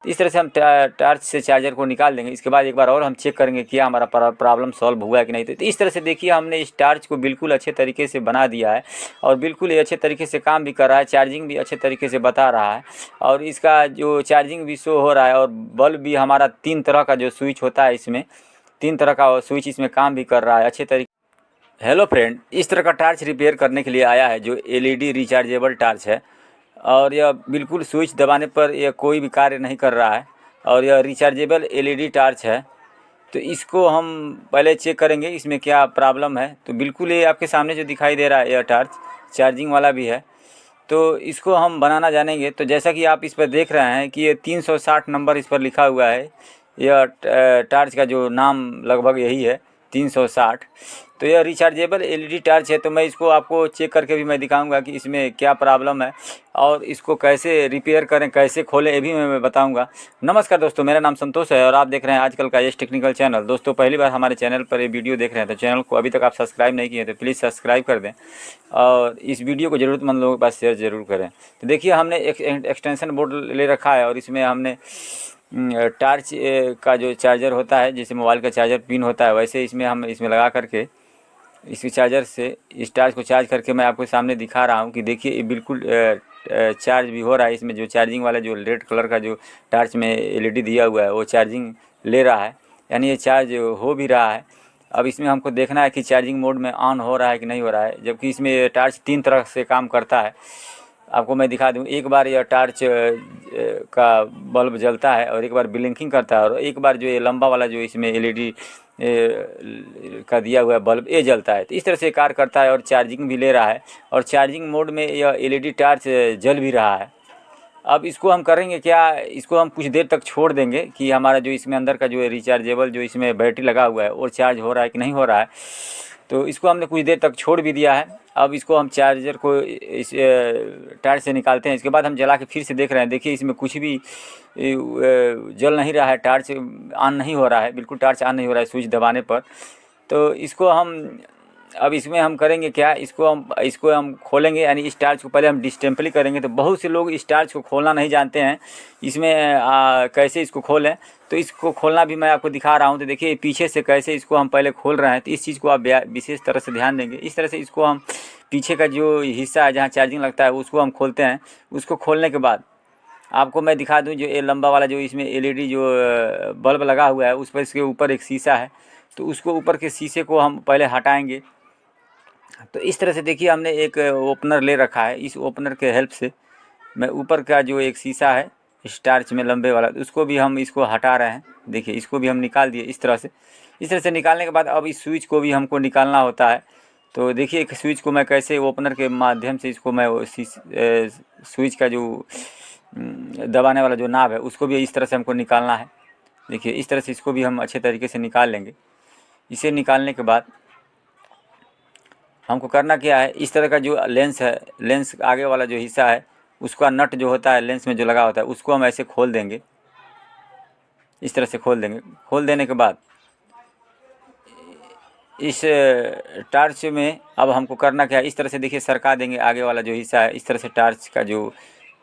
तो इस तरह से हम टार्च से चार्जर को निकाल देंगे। इसके बाद एक बार और हम चेक करेंगे क्या हमारा प्रॉब्लम सॉल्व हुआ है कि नहीं। तो इस तरह से देखिए हमने इस टार्च को बिल्कुल अच्छे तरीके से बना दिया है और बिल्कुल ये अच्छे तरीके से काम भी कर रहा है, चार्जिंग भी अच्छे तरीके से बता रहा है और इसका जो चार्जिंग भी शो हो रहा है। और बल्ब भी हमारा 3 तरह का जो स्विच होता है, इसमें 3 तरह का स्विच इसमें काम भी कर रहा है अच्छे तरीके। हेलो फ्रेंड, इस तरह का टार्च रिपेयर करने के लिए आया है जो एलईडी रिचार्जेबल टार्च है और यह बिल्कुल स्विच दबाने पर यह कोई भी कार्य नहीं कर रहा है और यह रिचार्जेबल एलईडी टार्च है। तो इसको हम पहले चेक करेंगे इसमें क्या प्रॉब्लम है। तो बिल्कुल ये आपके सामने जो दिखाई दे रहा है यह टार्च चार्जिंग वाला भी है। तो इसको हम बनाना जानेंगे। तो जैसा कि आप इस पर देख रहे हैं कि ये 360 नंबर इस पर लिखा हुआ है। यह टार्च का जो नाम लगभग यही है 360। तो यह रिचार्जेबल एलईडी टार्च है। तो मैं इसको आपको चेक करके भी मैं दिखाऊंगा कि इसमें क्या प्रॉब्लम है और इसको कैसे रिपेयर करें, कैसे खोलें, ये भी मैं बताऊंगा। नमस्कार दोस्तों, मेरा नाम संतोष है और आप देख रहे हैं आजकल का यश टेक्निकल चैनल। दोस्तों पहली बार हमारे चैनल पर ये वीडियो देख रहे हैं तो चैनल को अभी तक आप सब्सक्राइब नहीं किए तो प्लीज़ सब्सक्राइब कर दें और इस वीडियो को ज़रूरतमंद लोगों के पास शेयर ज़रूर करें। तो देखिए हमने एक एक्सटेंशन बोर्ड ले रखा है और इसमें हमने टार्च का जो चार्जर होता है, जैसे मोबाइल का चार्जर पिन होता है, वैसे इसमें हम इसमें लगा करके इस चार्जर से इस टार्च को चार्ज करके मैं आपको सामने दिखा रहा हूँ कि देखिए ये बिल्कुल चार्ज भी हो रहा है। इसमें जो चार्जिंग वाला जो रेड कलर का जो टार्च में एलईडी दिया हुआ है वो चार्जिंग ले रहा है, यानी ये चार्ज हो भी रहा है। अब इसमें हमको देखना है कि चार्जिंग मोड में ऑन हो रहा है कि नहीं हो रहा है, जबकि इसमें टार्च 3 तरह से काम करता है। आपको मैं दिखा दूं, एक बार यह टार्च का बल्ब जलता है और एक बार ब्लिंकिंग करता है और एक बार जो ये लंबा वाला जो इसमें एलईडी का दिया हुआ है बल्ब ये जलता है। तो इस तरह से कार्य करता है और चार्जिंग भी ले रहा है और चार्जिंग मोड में यह एलईडी टार्च जल भी रहा है। अब इसको हम करेंगे क्या, इसको हम कुछ देर तक छोड़ देंगे कि हमारा जो इसमें अंदर का जो रिचार्जेबल जो इसमें बैटरी लगा हुआ है वो चार्ज हो रहा है कि नहीं हो रहा है। तो इसको हमने कुछ देर तक छोड़ भी दिया है। अब इसको हम चार्जर को इस टायर से निकालते हैं। इसके बाद हम जला के फिर से देख रहे हैं, देखिए इसमें कुछ भी जल नहीं रहा है, टार्च ऑन नहीं हो रहा है, बिल्कुल टार्च ऑन नहीं हो रहा है स्विच दबाने पर। तो इसको हम अब इसमें हम करेंगे क्या, इसको हम खोलेंगे, यानी इस टार्च को पहले हम डिस्टेंपली करेंगे। तो बहुत से लोग इस टार्च को खोलना नहीं जानते हैं, इसमें कैसे इसको खोलें। तो इसको खोलना भी मैं आपको दिखा रहा हूँ। तो देखिए पीछे से कैसे इसको हम पहले खोल रहे हैं, तो इस चीज़ को आप विशेष तरह से ध्यान देंगे। इस तरह से इसको हम पीछे का जो हिस्सा है जहाँ चार्जिंग लगता है उसको हम खोलते हैं। उसको खोलने के बाद आपको मैं दिखा दूं, जो ये लंबा वाला जो इसमें एलईडी जो बल्ब लगा हुआ है उस पर इसके ऊपर एक शीशा है, तो उसको ऊपर के शीशे को हम पहले हटाएंगे। तो इस तरह से देखिए हमने एक ओपनर ले रखा है, इस ओपनर के हेल्प से मैं ऊपर का जो एक शीशा है इस टार्च में लंबे वाला, उसको भी हम इसको हटा रहे हैं। देखिए इसको भी हम निकाल दिए इस तरह से। इस तरह से निकालने के बाद अब इस स्विच को भी हमको निकालना होता है। तो देखिए एक स्विच को मैं कैसे ओपनर के माध्यम से इसको मैं स्विच का जो दबाने वाला जो नाब है उसको भी इस तरह से हमको निकालना है। देखिए इस तरह से इसको भी हम अच्छे तरीके से निकाल लेंगे। इसे निकालने के बाद हमको करना क्या है, इस तरह का जो लेंस है, लेंस आगे वाला जो हिस्सा है उसका नट जो होता है लेंस में जो लगा होता है उसको हम ऐसे खोल देंगे, इस तरह से खोल देंगे। खोल देने के बाद इस टार्च में अब हमको करना क्या है, इस तरह से देखिए सरका देंगे आगे वाला जो हिस्सा है, इस तरह से टार्च का जो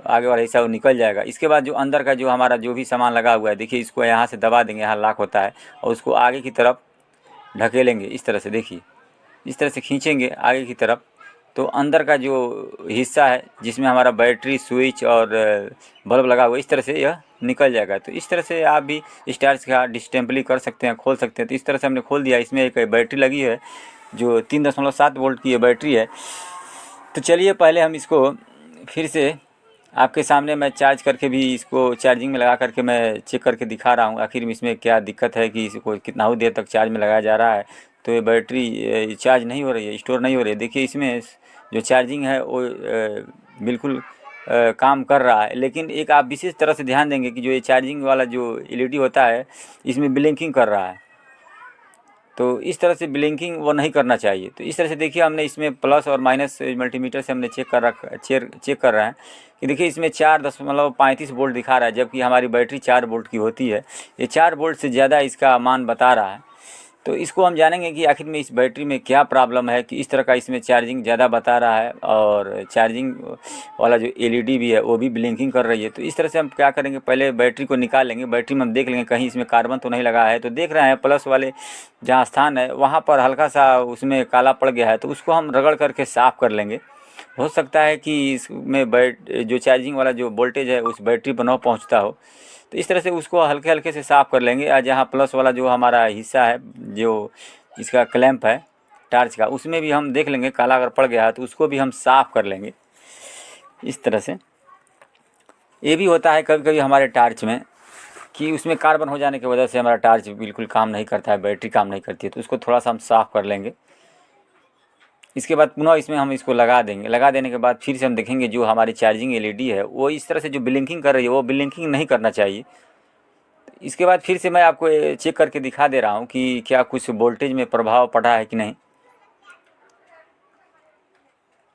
आगे वाला हिस्सा वो निकल जाएगा। इसके बाद जो अंदर का जो हमारा जो भी सामान लगा हुआ है, देखिए इसको यहाँ से दबा देंगे, यहाँ लॉक होता है, और उसको आगे की तरफ ढकेलेंगे इस तरह से। देखिए इस तरह से खींचेंगे आगे की तरफ, तो अंदर का जो हिस्सा है जिसमें हमारा बैटरी स्विच और बल्ब लगा हुआ है इस तरह से यह निकल जाएगा। तो इस तरह से आप भी इस टार्च का डिस्टेंपली कर सकते हैं, खोल सकते हैं। तो इस तरह से हमने खोल दिया। इसमें एक बैटरी लगी है जो 3.7 वोल्ट की ये बैटरी है। तो चलिए पहले हम इसको फिर से आपके सामने मैं चार्ज करके भी इसको चार्जिंग में लगा करके मैं चेक करके दिखा रहा हूँ आखिर में इसमें क्या दिक्कत है कि इसको कितना देर तक चार्ज में लगाया जा रहा है। तो ये बैटरी चार्ज नहीं हो रही है, स्टोर नहीं हो रही है। देखिए इसमें जो चार्जिंग है वो बिल्कुल काम कर रहा है, लेकिन एक आप विशेष तरह से ध्यान देंगे कि जो ये चार्जिंग वाला जो एलईडी होता है इसमें ब्लिंकिंग कर रहा है। तो इस तरह से ब्लिंकिंग वो नहीं करना चाहिए। तो इस तरह से देखिए हमने इसमें प्लस और माइनस मल्टीमीटर से हमने चेक कर रहे हैं कि देखिए इसमें 4.35 वोल्ट दिखा रहा है, जबकि हमारी बैटरी 4 वोल्ट की होती है। ये 4 वोल्ट से ज़्यादा इसका मान बता रहा है। तो इसको हम जानेंगे कि आखिर में इस बैटरी में क्या प्रॉब्लम है कि इस तरह का इसमें चार्जिंग ज़्यादा बता रहा है और चार्जिंग वाला जो एलईडी भी है वो भी ब्लिंकिंग कर रही है। तो इस तरह से हम क्या करेंगे, पहले बैटरी को निकाल लेंगे। बैटरी में हम देख लेंगे कहीं इसमें कार्बन तो नहीं लगा है। तो देख रहे हैं प्लस वाले जहाँ स्थान है वहाँ पर हल्का सा उसमें काला पड़ गया है, तो उसको हम रगड़ करके साफ़ कर लेंगे। हो सकता है कि इसमें जो चार्जिंग वाला जो वोल्टेज है उस बैटरी पर न पहुँचता हो। तो इस तरह से उसको हल्के हल्के से साफ़ कर लेंगे। और जहाँ प्लस वाला जो हमारा हिस्सा है, जो इसका क्लैंप है टार्च का, उसमें भी हम देख लेंगे काला अगर पड़ गया है तो उसको भी हम साफ़ कर लेंगे इस तरह से। ये भी होता है कभी कभी हमारे टार्च में कि उसमें कार्बन हो जाने की वजह से हमारा टार्च बिल्कुल काम नहीं करता है, बैटरी काम नहीं करती है, तो उसको थोड़ा सा हम साफ़ कर लेंगे। इसके बाद पुनः इसमें हम इसको लगा देंगे। लगा देने के बाद फिर से हम देखेंगे जो हमारी चार्जिंग एलईडी है वो इस तरह से जो ब्लिंकिंग कर रही है वो ब्लिंकिंग नहीं करना चाहिए। इसके बाद फिर से मैं आपको चेक करके दिखा दे रहा हूँ कि क्या कुछ वोल्टेज में प्रभाव पड़ा है कि नहीं।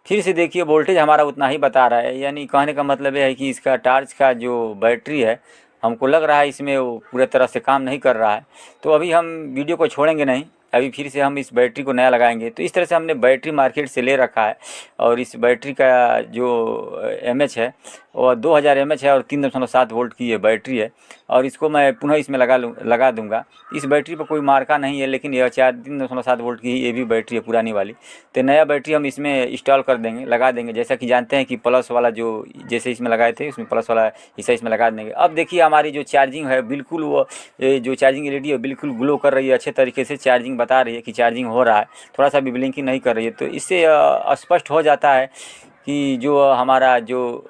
फिर से देखिए वोल्टेज हमारा उतना ही बता रहा है, यानी कहने का मतलब ये है कि इसका टार्च का जो बैटरी है हमको लग रहा है इसमें वो पूरी तरह से काम नहीं कर रहा है। तो अभी हम वीडियो को छोड़ेंगे नहीं, अभी फिर से हम इस बैटरी को नया लगाएंगे। तो इस तरह से हमने बैटरी मार्केट से ले रखा है और इस बैटरी का जो एमएच है वो 2000 एमएच है और 3.7 वोल्ट की ये बैटरी है। और इसको मैं पुनः इसमें लगा दूंगा। इस बैटरी पर कोई मार्का नहीं है, लेकिन यह 3.7 वोल्ट की ये भी बैटरी है पुरानी वाली। तो नया बैटरी हम इसमें इंस्टॉल कर देंगे, लगा देंगे। जैसा कि जानते हैं कि प्लस वाला जो जैसे इसमें लगाए थे उसमें प्लस वाला हिस्सा इसमें लगा देंगे। अब देखिए हमारी जो चार्जिंग है बिल्कुल वो जो चार्जिंग एलईडी है बिल्कुल ग्लो कर रही है, अच्छे तरीके से चार्जिंग बता रही है कि चार्जिंग हो रहा है, थोड़ा सा भी ब्लिंकिंग नहीं कर रही है। तो इससे स्पष्ट हो जाता है कि जो हमारा जो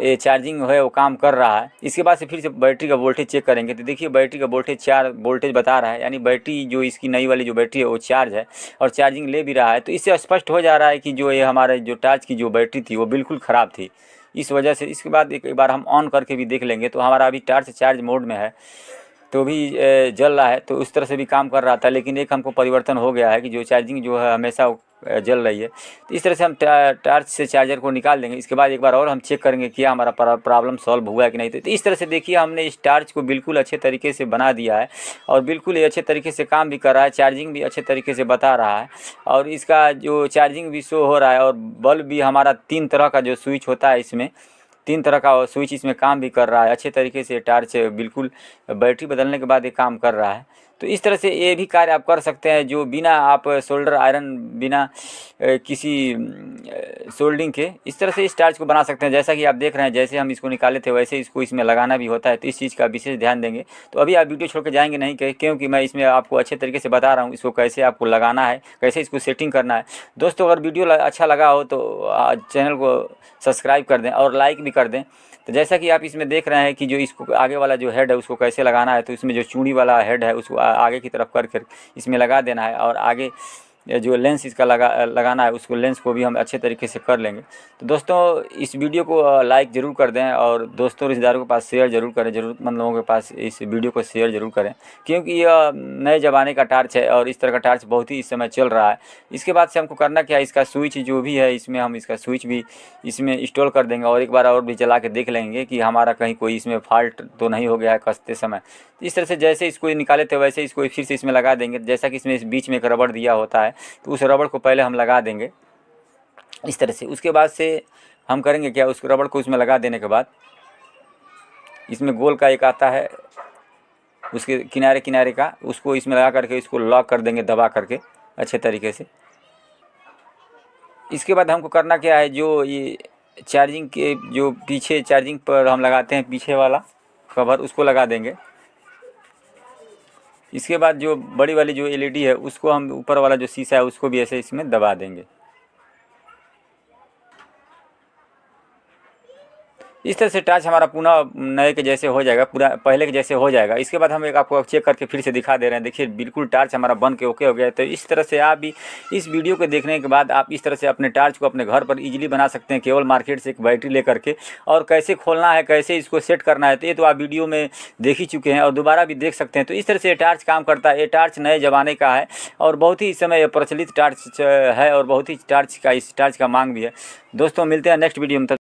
ये चार्जिंग है वो काम कर रहा है। इसके बाद से फिर से बैटरी का वोल्टेज चेक करेंगे तो देखिए बैटरी का वोल्टेज 4 वोल्टेज बता रहा है, यानी बैटरी जो इसकी नई वाली जो बैटरी है वो चार्ज है और चार्जिंग ले भी रहा है। तो इससे स्पष्ट हो जा रहा है कि जो ये हमारे जो टार्च की जो बैटरी थी वो बिल्कुल ख़राब थी इस वजह से। इसके बाद एक बार हम ऑन करके भी देख लेंगे तो हमारा अभी टार्च चार्ज मोड में है तो भी जल रहा है, तो उस तरह से भी काम कर रहा था। लेकिन एक हमको परिवर्तन हो गया है कि जो चार्जिंग जो है हमेशा जल रही है। तो इस तरह से हम टार्च से चार्जर को निकाल देंगे। इसके बाद एक बार और हम चेक करेंगे कि हमारा प्रॉब्लम सॉल्व हुआ है कि नहीं। तो इस तरह से देखिए हमने इस टार्च को बिल्कुल अच्छे तरीके से बना दिया है और बिल्कुल ये अच्छे तरीके से काम भी कर रहा है, चार्जिंग भी अच्छे तरीके से बता रहा है और इसका जो चार्जिंग भी शो हो रहा है। और बल्ब भी हमारा 3 तरह का जो स्विच होता है इसमें 3 तरह का स्विच इसमें काम भी कर रहा है अच्छे तरीके से। टार्च बिल्कुल बैटरी बदलने के बाद ये काम कर रहा है। तो इस तरह से ये भी कार्य आप कर सकते हैं जो बिना आप सोल्डर आयरन बिना किसी सोल्डिंग के इस तरह से इस टार्च को बना सकते हैं। जैसा कि आप देख रहे हैं जैसे हम इसको निकाले थे वैसे इसको इसमें लगाना भी होता है, तो इस चीज़ का विशेष ध्यान देंगे। तो अभी आप वीडियो छोड़ के जाएंगे नहीं क्योंकि मैं इसमें आपको अच्छे तरीके से बता रहा हूँ इसको कैसे आपको लगाना है, कैसे इसको सेटिंग करना है। दोस्तों अगर वीडियो अच्छा लगा हो तो चैनल को सब्सक्राइब कर दें और लाइक भी कर दें। तो जैसा कि आप इसमें देख रहे हैं कि जो इसको आगे वाला जो हेड है उसको कैसे लगाना है, तो इसमें जो चूड़ी वाला हेड है उसको आगे की तरफ कर इसमें लगा देना है और आगे जो लेंस इसका लगाना है उसको लेंस को भी हम अच्छे तरीके से कर लेंगे। तो दोस्तों इस वीडियो को लाइक ज़रूर कर दें और दोस्तों रिश्तेदारों के पास शेयर ज़रूर करें, ज़रूरतमंद लोगों के पास इस वीडियो को शेयर ज़रूर करें क्योंकि यह नए ज़माने का टार्च है और इस तरह का टार्च बहुत ही इस समय चल रहा है। इसके बाद से हमको करना क्या है, इसका स्विच जो भी है इसमें हम इसका स्विच भी इसमें इंस्टॉल कर देंगे और एक बार और भी चला के देख लेंगे कि हमारा कहीं कोई इसमें फॉल्ट तो नहीं हो गया है कसते समय। इस तरह से जैसे इसको निकाले थे वैसे इसको फिर से इसमें लगा देंगे। जैसा कि इसमें इस बीच में एक रबड़ दिया होता है तो उस रबड़ को पहले हम लगा देंगे इस तरह से। उसके बाद से हम करेंगे क्या, उस रबड़ को उसमें लगा देने के बाद इसमें गोल का एक आता है उसके किनारे किनारे का, उसको इसमें लगा करके इसको लॉक कर देंगे दबा करके अच्छे तरीके से। इसके बाद हमको करना क्या है, जो ये चार्जिंग के जो पीछे चार्जिंग पर हम लगाते हैं पीछे वाला कवर उसको लगा देंगे। इसके बाद जो बड़ी वाली जो एलईडी है उसको हम ऊपर वाला जो शीशा है उसको भी ऐसे इसमें दबा देंगे। इस तरह से टार्च हमारा पुनः नए के जैसे हो जाएगा, पूरा पहले के जैसे हो जाएगा। इसके बाद हम एक आपको चेक करके फिर से दिखा दे रहे हैं। देखिए बिल्कुल टार्च हमारा बन के ओके हो गया है। तो इस तरह से आप भी इस वीडियो को देखने के बाद आप इस तरह से अपने टार्च को अपने घर पर इजीली बना सकते हैं केवल मार्केट से एक बैटरी लेकर के। और कैसे खोलना है कैसे इसको सेट करना है तो ये तो आप वीडियो में देख ही चुके हैं और दोबारा भी देख सकते हैं। तो इस तरह से ये टार्च काम करता है। ये टार्च नए ज़माने का है और बहुत ही इस समय प्रचलित टार्च है और बहुत ही इस टार्च का मांग भी है। दोस्तों मिलते हैं नेक्स्ट वीडियो में।